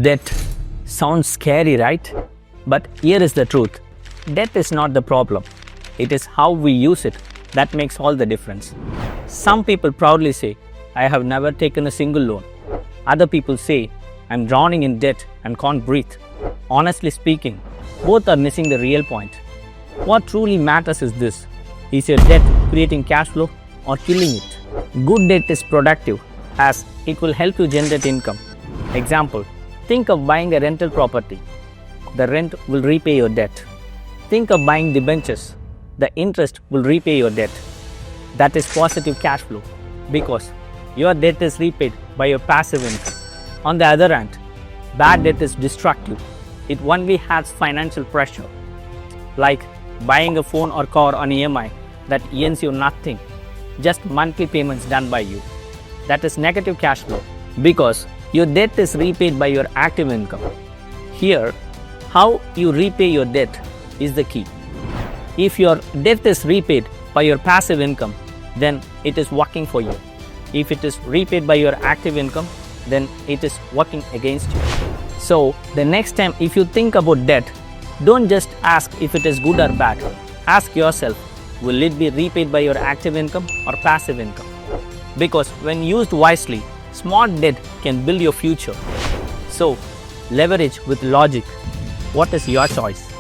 Debt sounds scary, right? But here is the truth. Debt is not the problem. It is how we use it that makes all the difference. Some people proudly say, I have never taken a single loan. Other people say, I'm drowning in debt and can't breathe. Honestly speaking, both are missing the real point. What truly matters is this. Is your debt creating cash flow or killing it? Good debt is productive as it will help you generate income. Example, think of buying a rental property. The rent will repay your debt. Think of buying debentures. The interest will repay your debt. That is positive cash flow because your debt is repaid by your passive income. On the other hand, bad debt is destructive. It only has financial pressure, like buying a phone or car on EMI that earns you nothing, just monthly payments done by you. That is negative cash flow because your debt is repaid by your active income. Here, how you repay your debt is the key. If your debt is repaid by your passive income, then it is working for you. If it is repaid by your active income, then it is working against you. So, the next time if you think about debt, don't just ask if it is good or bad. Ask yourself, will it be repaid by your active income or passive income? Because when used wisely, smart debt can build your future. So, leverage with logic. What is your choice?